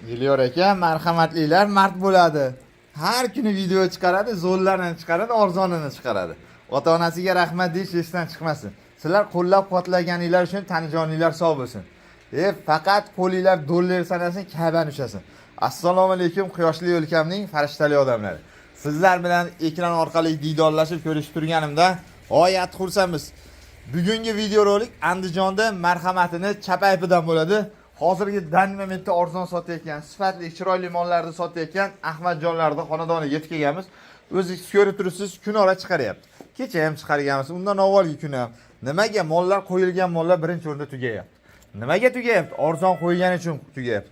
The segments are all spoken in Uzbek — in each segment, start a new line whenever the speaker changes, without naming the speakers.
Geliyor ekan, marhamatlilar mard bo'ladi. Har kuni video chiqaradi, zo'rlarni chiqaradi, arzonini chiqaradi. Ota-onasiga rahmat deyish esdan chiqmasin. Sizlar qo'llab-quvvatlaganinglar uchun tanijoninglar sog' bo'lsin. Faqat qo'linglar dollar sanasin, Ka'bani ushasin. Assalomu alaykum, quyoshli o'lkamning farishtali odamlari. Sizlar bilan ekran orqali diydorlashib ko'rishib turganimda g'oyat xursandmiz. Bugungi videorolik Andijonda marhamatini chapaypidan bo'ladi. Hozirgi dangi momentda arzon sotayotgan, sifatli, chiroyli mollarni sotayotgan Ahmadjonlarning xonadoniga yetib kelganmiz. O'zingiz ko'rib turibsiz, kunora chiqaryapti. Kecha ham chiqarganmiz, undan avvalgi kuni ham. Nimaga mollar qo'yilgan mollar birinchi o'rinda tugayapti? Nimaga tugayapti? Arzon qo'yganing uchun tugayapti.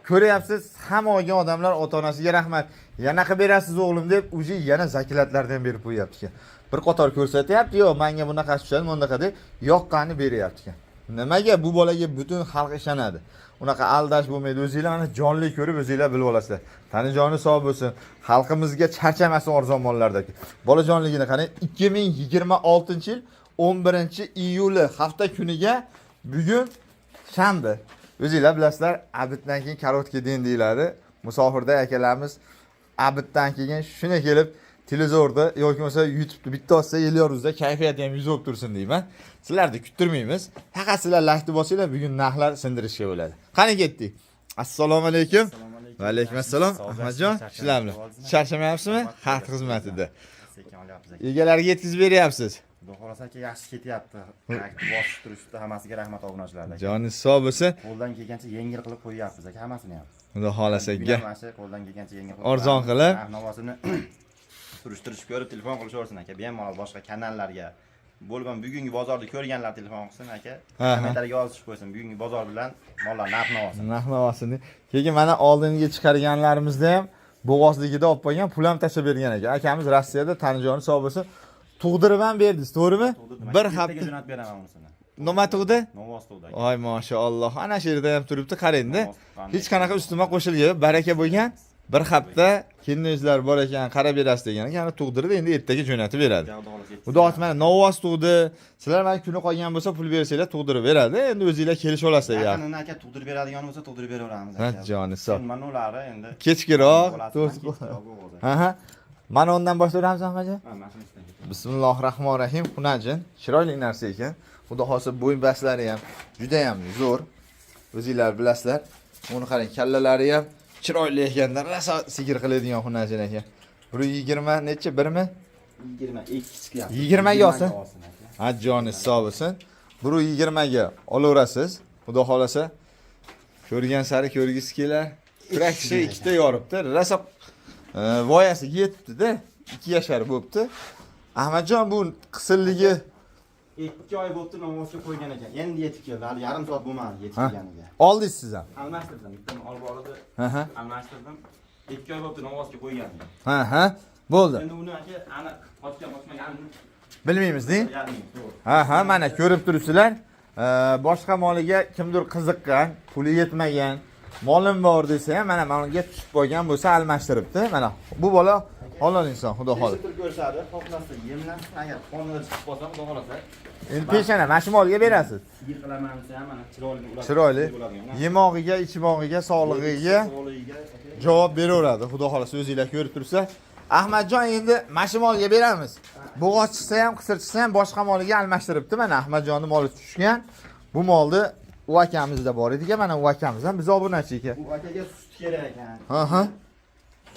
Ko'ryapsiz, hamma olgan odamlar ota-onasiga rahmat. Yana qilib berasiz o'g'lim deb, o'zi yana zakilatlardan berib qo'yapti ekan. Bir qator ko'rsatyapti, yo'q, menga bunaqa tushadi, bunaqa deb yoqqani beryapti ekan. Nimaga bu bolaga butun xalq ishonadi? Unaqa aldash bo'lmaydi. O'zingizlar mana jonli ko'rib, o'zingizlar bilib olasizlar. Tanijoni sog' bo'lsin. Xalqimizga charchamasin arzon mollardagi. Bolajonligini qarang, 2026-yil 11-iyuli hafta kuniga bugun shanba. O'zingizlar bilasizlar, abitdan keyin karotka din deyiladi. Musofirda akalarimiz abitdan keyin shuna kelib televizorda yoki bo'lmasa YouTube'da bitta olsa Elyoruzda kayfiyati ham yuz olib tursin deyman. Sizlarni kuttirmaymiz. Faqat sizlar lashni bosinglar, bugun narxlar sindirishga bo'ladi. Qani ketdik. Assalomu alaykum. Va alaykum assalom. Ahmadjon, sizlar bilan charchamayapsizmi? Xalq xizmatida. Egalariga yetkazib beryapsiz.
Xudo xolasa aka yaxshi ketyapti. Bosib turishda hammasiga rahmat obunachilarga.
Joningiz sog' bo'lsin.
Qo'ldan kelgancha yengil qilib qo'yyapmiz aka hammasini ham.
Xudo xolasa aka.
Qo'ldan kelgancha yengil qilib.
Arzon qilib.
Navosini surishtirib ko'rib telefon qilishaversin aka. Bemalol boshqa kanallarga bo'lgan bugungi bozorda ko'rganlar telefon qilsin aka. Kommentariyaga yozib qo'ysin. Bugungi bozor bilan mollar narx-navosini.
Narx-navosini. Keyin mana oldingi chiqarganlarimizda ham bo'g'ozligida olib qo'ygan, pul ham tashlab bergan ekan. Akamiz Rossiyada tanijoni sog' bo'lsin. Tug'dirib ham berdingiz, to'g'rimi? Bir hafta
jo'natib beraman unisini.
Nima tug'di?
Novos tug'di.
Voy maşalloh. Ana shu yerda ham turibdi, qarang-da. Hech qanaqa ustima qo'shilgan, baraka bo'lgan. Bir hafta kelingizlar bor ekan, qarab berasiz degan ekan, tug'dirdi, endi ertaga jo'natib beradi. Xudo mana Novos tug'di. Sizlar mana kuni qolgan bo'lsa pul bersanglar tug'dirib beradi. Endi o'zingizlar kelishib olasizlar.
Yaqinini aka tug'dirib beradigan bo'lsa tug'dirib beraveramiz aka.
Ha, joni sog'.
Mana ularni endi
Kechkiroq, ha. Mana undan boshlaymiz Ahmadjon. Bismillahirrohmanirrohim. Xunajin, chiroyli narsa ekan. Xudo xolsa bo'y baslari ham juda ham zo'r. O'zingizlar bilasizlar. Uni qarang, kallalari ham chiroyli ekanda, rosa sigir qiladigan xunajin ekan. 120 necha, birmi?
20, kichik.
20 ga olsin. Ha, joni sog' bo'lsin. 120 ga olaverasiz. Xudo xolasa ko'rgan sari ko'rgisi kelar. Prakticha ikkita yoribdi. Rosa voyasiga yetibdi-da. 2 yashar bo'libdi. Ahmadjon bu qisilligi
2 oy bo'libdi namozga qo'ygan ekan. Endi yetib keldi. Hali yarim soat bo'lmadi yetib kelganiga.
Oldingiz siz ham?
Almashtirdim. Bittani olib oldi. Almashtirdim. 2 oy bo'libdi namozga qo'ygan.
Bo'ldi.
Endi uni aka aniq ochmaganini
bilmaymiz-da. Mana ko'rib turibsizlar. Boshqa moliga kimdir qiziqqan, puli yetmagan, molim bor desa ham mana menga tushib qo'ygan bo'lsa almashtiribdi. Mana bu bola halol inson, xudo xohlasa.
Ko'rsadi, xohlasa yemlansin, agar qonida chiqib qolsa, xudo xohlasa.
Endi peshana mashmolga berasiz.
Sigir qilaman desa ham mana chiroyli bo'ladi.
Chiroyli. Yemog'iga, ichmog'iga, sog'lig'iga javob beraveradi. Xudo xohlasa o'zingizlar ko'rib turibsizlar. Ahmadjon endi mashmolga beramiz. Bo'g'oz chiqsa ham, qisir chiqsa ham boshqa moliga almashtiribdi. Mana Ahmadjonning moli tushgan. Bu molni u akamizda bor edi, mana u akamiz ham biz obunachi ekan.
Bu akaga sut kerak ekan.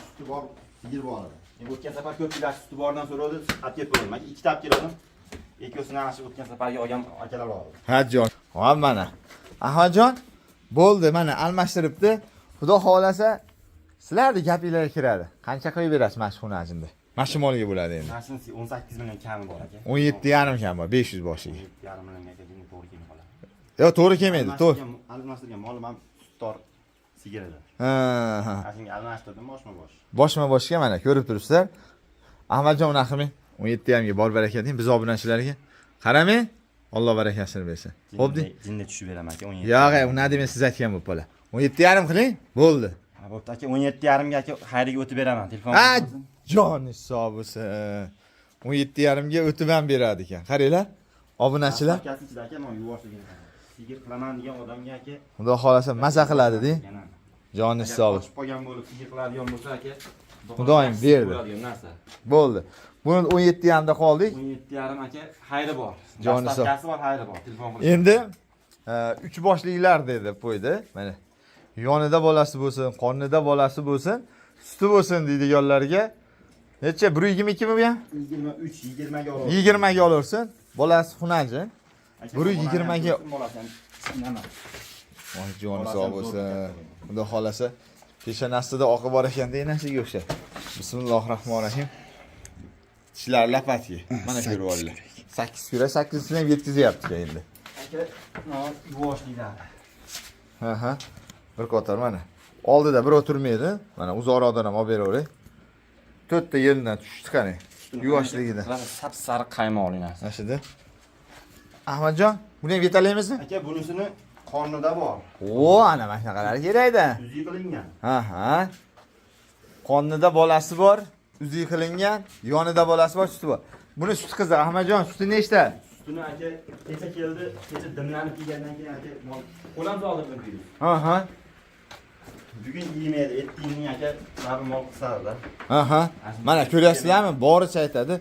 Suti bor, sigir bor edi. O'tgan safar ko'pchilik suti bordan so'radi, olib kelib qo'ydim. Men 2 tap keldim. Ikkisini ana shu o'tgan safarga olgan akalar bor.
Ha jon. Hop mana. Ahmadjon bo'ldi, mana almashtiribdi. Xudo xolasa sizlarni gapinglarga kiradi. Qancha qo'yib berasiz mashxunajinda? Mashmoliga bo'ladi endi.
Mashin 18 million kami bor aka.
17,5 kam bor, 500 boshiga.
17,5 million aka, endi to'g'ri kelmay qoladi.
Yo'q, to'g'ri kelmaydi. To'g'ri.
Almashtirgan molim ham sutdor sigir edi. Shunga almashtirdim boshma-bosh.
Boshma-boshga mana ko'rib turibsizlar. Ahmadjon unaqimi 17,5 ga bor baraka deng biz obunachilarga. Qaramang, Alloh barakasini bersin. Xo'p deng.
Jinni tushib beraman aka 17.
Yo'q, uni demen siz aytgan bu bola. 17,5 qiling, bo'ldi.
Ha, bo'pti aka, 17,5 ga aka xayriga o'tib beraman, telefon.
Ha, joni sog' bo'lsin. 17,5 ga o'tib ham beradi ekan. Qaranglar, obunachilar.
Akasi ichida aka, men yuvoshligini. Sigir qilaman degan odamga aka.
Xudo xolasa maza qiladi deng. Joni sog' bo'lsin.
Ochib qolgan bo'lib, yiqiladigan bo'lsa aka.
Xudoyim berdi.
Bo'ladigan narsa.
Bo'ldi. Buni 17 da qoldik.
17,5 aka, xayri bor.
Joni sog'.
Dastavkasi bor, xayri bor. Telefon qilish.
Endi 3 boshliklar dedi qo'ydi. Mana yonida bolasi bo'lsin, qornida bolasi bo'lsin, suti bo'lsin deydiganlarga necha 122 mi bu ham?
23, 20 ga oladi.
20 ga olursin. Bolasi xunajin. 120 ga
bolasi ham sinama.
Voy joni sog' bo'lsin. Xudo xolasa peshonasida oqib bor ekan deynasiga o'xshab. Bismillahirrohmanirrohim. Tishlar lapatga. Mana ko'rib olinglar. 8 kura 8-sini ham yetkazyapti endi.
Aka, yuvoshliklar.
Ha. Bir qator mana. Oldida bir o'tirmaydi. Mana uzoqroqdan ham olib beraveray. 4 ta yeridan tushdi qani. Yuvoshligidan.
Sap sariq qaymoqli narsa.
Nashida. Ahmadjon, buni ham yetalaymizmi?
Aka, bunisini qornida bor.
O, ana mana shunaqalar kerakda.
Uzi qilingan.
Ha. Qornida bolasi bor, uzi qilingan, yonida bolasi bor, suti bor. Buni suti qiziq, Ahmadjon, suti nechta?
Sutini aka kecha keldi, kecha dimlanib kelgandan keyin aka qo'lam soldirdim deydi.
Ha.
Bugun yemaydi, etdingni aka baribir mol qisardi.
Ha. Mana ko'ryapsizlarmi? Boricha aytadi.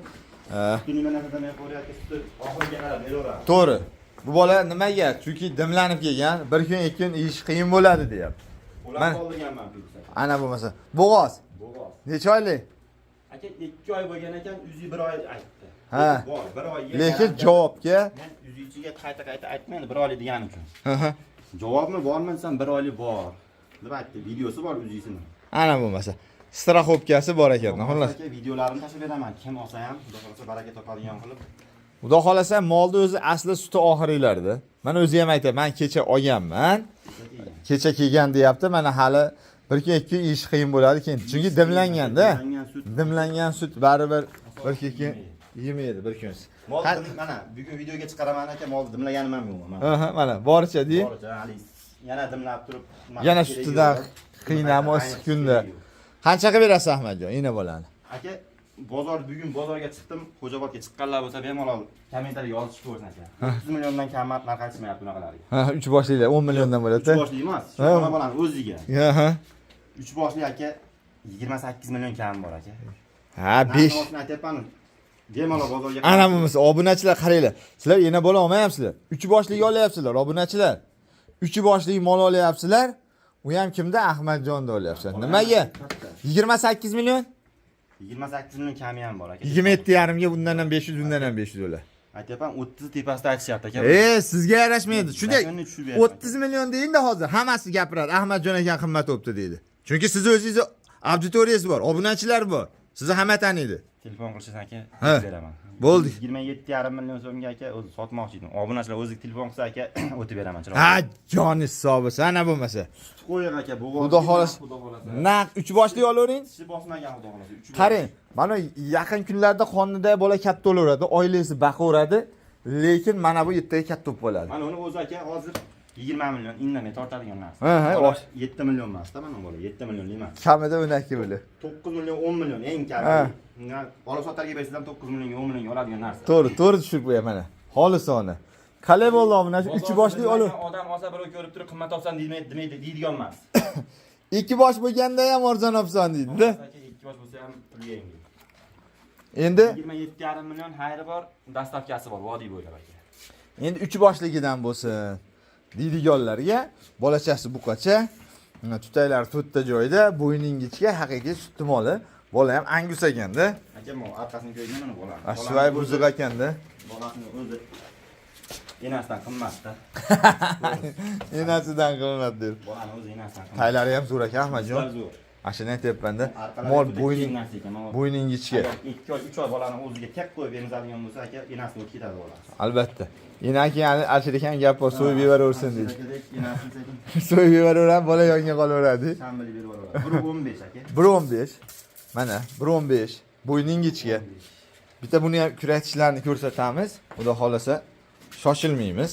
Sutini mana nazadan qo'yayotgan suti oxiriga qarab beraveradi.
To'g'ri. Bu bola nimaga? Chunki dimlanib kelgan, bir kun, ikki kun ish qiyin bo'ladi deyapti.
Qo'lam soldirganman bu.
Ana bo'lmasa. Bo'g'oz.
Bo'g'oz.
Necha oylik?
Aka 2 oy bo'lgan ekan, uzi 1 oy aytdi.
Ha.
Bor, 1 oy.
Lekin javobga
men uzi ichiga qayta aytmayman, 1 oylik deganim uchun.
Ha.
Javobmi bormi desam 1 oylik bor. deb aytdi. Videosi bor uzisini.
Ana bo'lmasa. Strahobkasi bor ekan. Xullas.
Aka videolarini tashlab beraman. Kim olsa ham, xudo xolasa baraka topadigan qilib.
Xudo xolasa molni o'zi asli suti oxiriylarda. Mana o'zi ham aytadi, men kecha olganman. Kecha kelgan deyapti. Mana hali 1-2 kun ish qiyin bo'ladi keyin. Chunki dimlanganda. Dimlangan sut baribir 1-2 kun yemaydi bir kun.
Mol mana bugun videoga chiqaraman aka, mol dimlaganim ham yo'q.
Mana boricha-di.
Boricha hali yana dimlab turib.
Yana sutidan qiynam issiq kunda. Qancha qilib berasiz Ahmadjon, ina bolani?
Aka, bugun bozorga chiqdim, Xo'jobodga chiqqanlar bo'lsa bemalol kommentariya yozishib qo'ysin aka. 30 milliondan kam narx aytishmayapti bunaqalarga.
Ha, 3 boshlilar 10 milliondan bo'ladi.
3 boshli emas, ona bolani o'ziga.
Ha.
3 boshli aka 28 million kam bor aka.
Ha, 5.
Aytyapman. Bemalol bozorga.
Ana bo'lmasa, obunachilar qaranglar. Sizlar yana bola olmayapsizlar. 3 boshliga olyapsizlar, obunachilar. 3 boshli mol olyapsizlar. U ham kimda? Ahmadjonda olyapsizlar. Nimaga? 28 million?
28 million kami ham bor aka.
27,5 ga bundan ham 500, bundan ham 500 o'lar.
Aytyapman 30 tepasida aytishyapti aka.
Sizga yarashmaydi. Shunday 30 million deyinda hozir hammasi gapiradi. Ahmadjon ekan qimmat o'pdi deydi. Chunki siz o'zingiz auditoriyasi bor, obunachilar bor. Sizni hamma taniydi.
Telefon qilishsan aka, beraman.
Bo'ldi.
27,5 million so'mga aka o'zi sotmoqchi edim. Obunachilar o'zi telefon qilsa aka o'tib beraman.
Ha, joni hisobisi ana bo'lmasa.
Qo'ying aka, bu
Xudo xolasa. Naq 3 boshli olavering.
Tishi bosmagan xudo xolasa.
Qarang, mana yaqin kunlarda qonida bola katta bo'laveradi, oilasi baqaveradi, lekin mana bu yerdaga katta bo'lib qoladi.
Mana uni o'zi aka hozir 20 million indamay tortadigan narsa.
Ha,
7 million emas-da mana bola, 7 million emas.
Kamida 12 million.
9 million, 10 million eng kami. Bola sotarga bersangiz ham 9 million, 10 million oladigan narsa.
To'g'ri tushirib qo'yaman mana. Xolisona. Qalay bo'ldi mana shu 3 boshli olib.
Odam olsa birov ko'rib turib qimmat olsan demaydi, deydigan emas.
2 bosh bo'lganda ham arzon olsan deydi-da.
2 bosh bo'lsa ham pul yangi.
Endi
27,5 million xayri bor, dastavkasi bor, vodiy bo'ylab aka.
Endi 3 boshligidan bo'lsin deydiganlarga bolachasi buqacha, tutaylar 4 ta joyda, bo'yningichga haqiqiy sutli moli. Bola ham angus ekanda.
Aka, mo orqasini ko'rdingmi mana bola?
Ashvay buzuq ekanda.
Bolasini o'zi enasidan qimmatda.
Enasidan qimmat der.
Bolani o'zi enasidan qimmat.
Taylari ham zo'r ekan, Ahmadjon. Ashuna aytyapman-da. Mol bo'yningichga.
2 oy, 3 oy bolani o'ziga tek qo'yib emizadigan bo'lsa aka, enasi o'tib ketadi bolasi.
Albatta. Enaki yani achirikan gap bor, so'yib beraversin deydi. So'yib beraveradi, bola yonga qolaveradi.
Shambili berib yuboradi. 1.15 aka.
1.15. Mana 1.15 bo'yningichga. Bitta buni ham kuratishlarini ko'rsatamiz. Xudo xolasa shoshilmaymiz.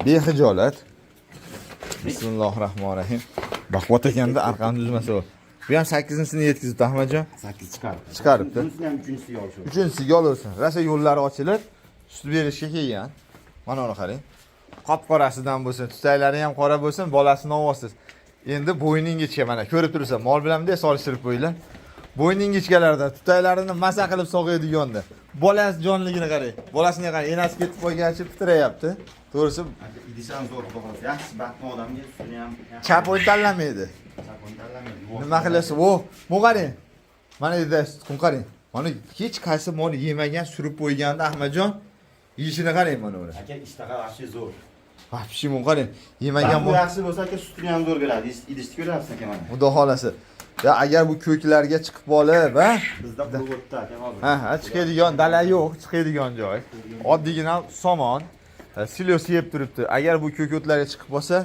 Bexijolat. Bismillahirrohmanirrohim. Baqvat ekanda arqamni uzmasa bo'l. Bu ham 8-sini yetkazibdi Ahmadjon.
8 chiqaribdi.
Chiqaribdi.
Bunisidan 3-chisiga olishdi.
3-chisiga olaversin. Rasa yo'llari ochilib, sut berishga kelgan. Mana uni qarang. Qop qorasidan bo'lsin, tutaylari ham qora bo'lsin, bolasini olasiz. Endi bo'yningichga mana ko'rib turibsan, mol bilan bunday solishtirib qo'yinglar. Bo'yningichgalarda tutaylarini masa qilib sog'aydiganda. Bolasi jonligini qarang. Bolasiga qarang, enasi ketib qolganicha titrayapti. To'g'risi,
idisham zo'r bo'lsa, yaxshi batma odamga sutini ham
chap o'yin tanlamaydi. Nima qilasiz? Bu qarang. Mana yerda sutqun qarang. Mana hech qaysi mol yemagan surib qo'yganda Ahmadjon yeyishini qarang mana uni.
Aka ishtaha yaxshi zo'r.
Vahshiy mun qarang. Yemagan
Bu yaxshi bo'lsa aka sutini ham zo'r beradi. Idishni ko'ryapsiz aka mana.
Xudo xolasa. Ya agar bu ko'klarga chiqib olib, ha?
Bizda pul o'tdi aka hozir.
Ha, chiqadigan dala yo'q, chiqadigan joy. Oddiygina somon, silos yeb turibdi. Agar bu ko'k o'tlarga chiqib bo'lsa,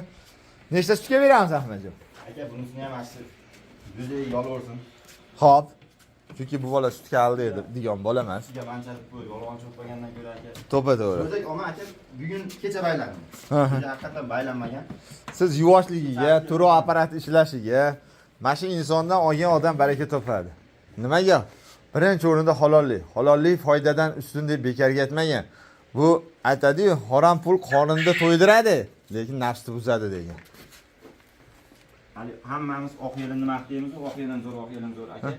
nechta sutga beramiz Ahmadjon?
Aka bunisini ham yaxshi yuziga yolaversin.
Xo'p. Chunki bu bola sutga aldi degan bola emas.
Sizga qanchalik pul yolg'on cho'ppagandan ko'ra aka.
To'g'ri.
O'zak oma aka bugun kecha baylandi.
Ha.
Haqiqatan baylanmagan.
Siz yuvoshligiga, turo apparati ishlashiga, mana shu insondan olgan odam baraka topadi. Nimaga? Birinchi o'rinda halollik. Halollik foydadan ustun deb bekarga aytmagan. Bu aytadi-yu, harom pul qorinda to'ydiradi, lekin nafsni buzadi degan.
Hali hammamiz oq yelinni maqtaymiz, oq yelin zo'r aka.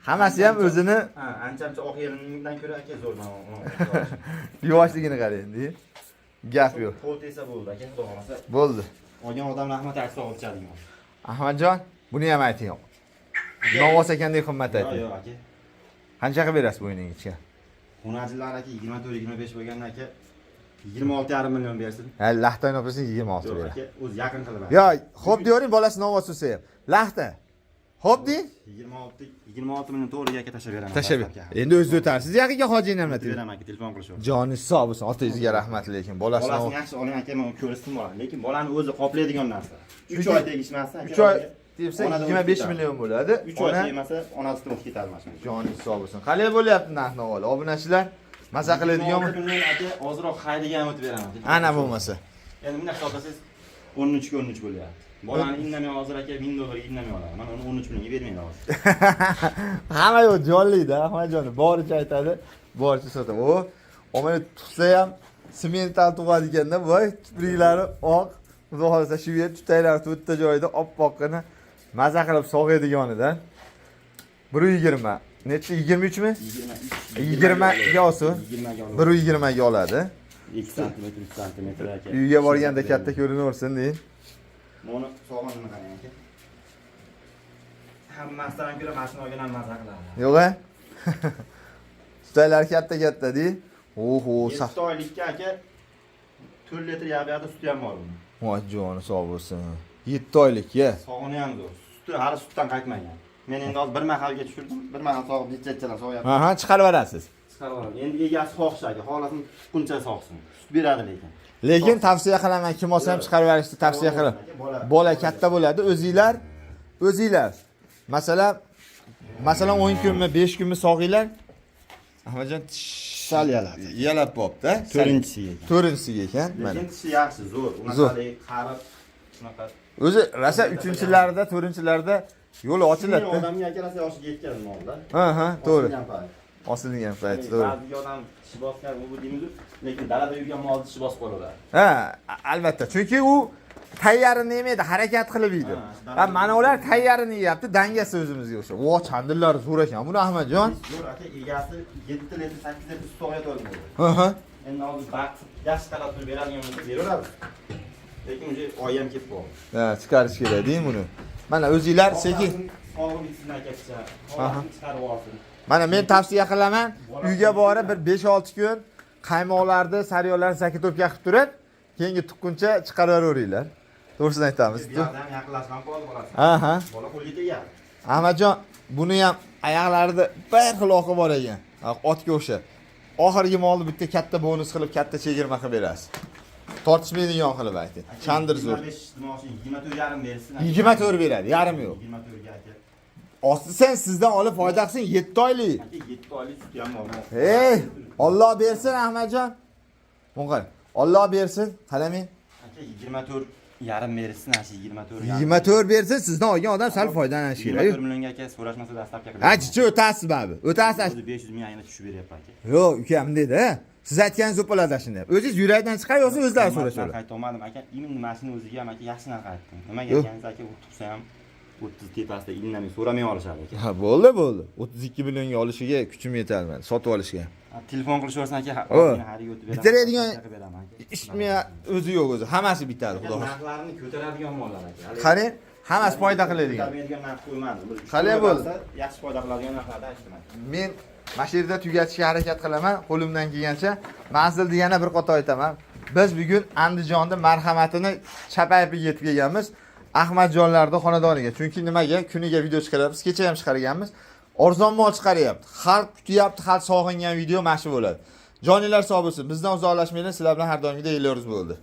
Hammasi ham o'zini
Ha, ancha oq yelindan ko'ra aka zo'r mana.
yuvoshligini qarang, de. Gap yo'q.
Qo'l tesa bo'ldi aka, xudo xolasa.
Bo'ldi.
Olgan odam rahmat aytsa olchadigan.
Ahmadjon, buni ham ayting. Novvos ekandek qimmat ayting.
Yo'q aka.
Qancha qilib berasiz bo'yningichga?
Xonajillar aka 24-25 bo'lganda aka 26,5 million bersin.
Ha, laxtani olsang 26
Yo'q
beradi.
aka, o'zi yaqin qilib.
Yo, xo'p deyvering, bolasi novvos bo'lsa ham. Laxta. Xo'p deng.
26 million to'g'riga aka tashlab beraman.
Tashlab ber. Endi o'zingiz o'tarsiz. Yaqinga hojini ham ayting.
Beraman aka, telefon qilishaver.
Joni sog' bo'lsin, otangizga rahmat lekin.
Bolasini
Bolasini
yaxshi oling aka, men ko'rishdim bolani, lekin bolani o'zi qoplaydigan narsa. 3 oy tegishmasa aka.
3 oy debsa 25 million bo'ladi.
3 oy tegmasa onasi turib ketadi mana shunday.
Joni sog' bo'lsin. Qalay bo'lyapti narx-navolar? Obunachilar maza qiladigan
aka ozroq haydigan o'tib beraman.
ana bo'lmasa.
Endi bunday hisoblasangiz 13 bo'lyapti. Bolani indamay hozir aka 1000 dollarga indamay olaman. Mana uni 13 millionga bermayman hozir.
Hamma yo'q jonli-da, Ahmadjon. Boricha aytadi, boricha sotadi. O mana tutsa ham semental tug'adiganda, voy, kipriklari oq, xudo xolasa shu yer tutaylari to'rtta joyida oppoqqina maza qilib sog'aydiganidan 120. Necha 23 mi? 20 ga olsin.
20 ga oladi.
120 ga oladi.
2 sm 3 sm aka.
Uyga borganda katta ko'rinaversin deyin.
Buni sog'lig'ini qarang aka. Hammasidan ko'ra mashina olgan ham maza qiladi.
Yo'q-a? Tutaylar katta-katta de. Oho,
7 oylikka aka 4 litr yabiyada suti ham bor buni.
Voy joni sog' bo'lsin. 7 oylik, ya.
Sog'ini ham zo'r. Suti hali sutdan qaytmagan. Men endi hozir bir mahalga tushirdim. Bir mahal sog'ib necha-nechalar sog'yapti.
Aha, chiqarib berasiz.
Chiqarib olaman. Endi egasi xohish aka, xohlasin tutquncha sog'sin. Sut beradi lekin.
Lekin tavsiya qilaman, kim olsa ham chiqarib berishni tavsiya qilaman. Bola katta bo'ladi, o'zinglar. Masalan 10 kunmi, 5 kunmi sog'inglar. Ahmadjon
sal yalab.
Yalab bo'pti. To'rinchisiga ekan. Mana.
Lekin tishi yaxshi, zo'r. Unaqalik qarib, shunaqa.
O'zi rasa 3-chilarda, 4-chilarda yo'l ochiladi.
Odamga aka rasa yoshiga yetgan molda.
Ha, to'g'ri. Osilgan payti, to'g'ri.
Ba'zi odam tishi bosgan bu deymiz, lekin dalada yurgan molni tishi bosib qoladi.
Ha, albatta. Chunki u tayyorini yemaydi, harakat qilib yeydi. Ha, mana ular tayyorini yeyapti, dangasi o'zimizga o'sha. Vo, chandillari zo'r ekan. Buni Ahmadjon.
Zo'r aka, egasi 7 litr, 8 litr sut sog'ayotgan.
Ha.
Endi hozir vaqt yaxshi talab qilib beradigan bo'lsa beraveradi. Lekin o'sha oy ham ketib qoldi.
Ha, chiqarish kerak deng buni. Mana o'zinglar sekin.
Sog'ib bitsin aka picha. Hozir chiqarib olsin.
Mana men tavsiya qilaman, uyga borib bir 5-6 kun qaymoqlarni, sariyonlarni sakitobga qilib turib, keyingi tuqquncha chiqaraveringlar. To'g'risini aytamiz.
Bu yerdan yaqinlashgan qoldi bolasi.
Aha.
Bola qo'lga tegadi.
Ahmadjon, buni ham oyoqlarida bir xil oqi bor ekan. Otga o'xshab. Oxirgi molni bitta katta bonus qilib, katta chegirma qilib berasiz. Tortishmaydigan qilib ayting. Chandir zo'r.
24,5 bersin.
24 beradi, yarim yo'q.
24 ga aka.
Osti sen sizdan olib foyda qilsin 7 oylik.
Aka 7 oylik sut ham bor.
Ey, Alloh bersin Ahmadjon. Bunqar. Alloh bersin. Qalaming.
Aka 24,5 bersin, ashi 24,5.
24 bersin, sizdan olgan odam sal foydalanishi kerak.
24 millionga aka so'rashmasa dastlabki qiladi.
Ha, chichi o'tasiz babi. O'tasiz.
500 ming ayni tushib beryapti aka.
Yo'q, ukam dedi. Siz aytganingiz bo'ladi shunday. O'zingiz yurakdan chiqar yo'qsa o'zlari so'rashadi.
Qayta olmadim aka. Imindi mashina o'ziga ham aka yaxshi narx aytdim. Nimaga
Yo'q.
aytganingiz aka, u tursa ham 30 tepasida indamay so'ramay olishadi aka.
Ha, bo'ldi. 32 millionga olishiga kuchim yetolmadi, sotib olishga.
Telefon qilishaversin aka.
O,
Hariga o'tib beraman.
bitiradigan
qilib beraman aka.
ishmi o'zi yo'q o'zi. Hammasi bitadi, xudo xohlasa.
Narxlarini ko'taradigan mollar aka.
Qarang, hammasi foyda qiladigan.
Ko'tarmaydigan narx qo'ymadim.
Qalay bo'ldi?
Yaxshi foyda qiladigan narxlarni aytdim.
Men mana shu yerda tugatishga harakat qilaman, qo'limdan kelgancha. Manzilni yana bir qator aytaman. Biz bugun Andijonda marhamatini chapayib yetib kelganmiz. Ahmadjonlarning xonadoniga. Chunki nimaga? Kuniga video chiqaryapmiz, kecha ham chiqarganmiz. Arzon mol chiqaryapti. Xalq kutyapti, xalq sog'ingan video mana shu bo'ladi. Joninglar sog' bo'lsin. Bizdan uzoqlashmanglar. Sizlar bilan har doimgidek yo'llarimiz bo'ldi.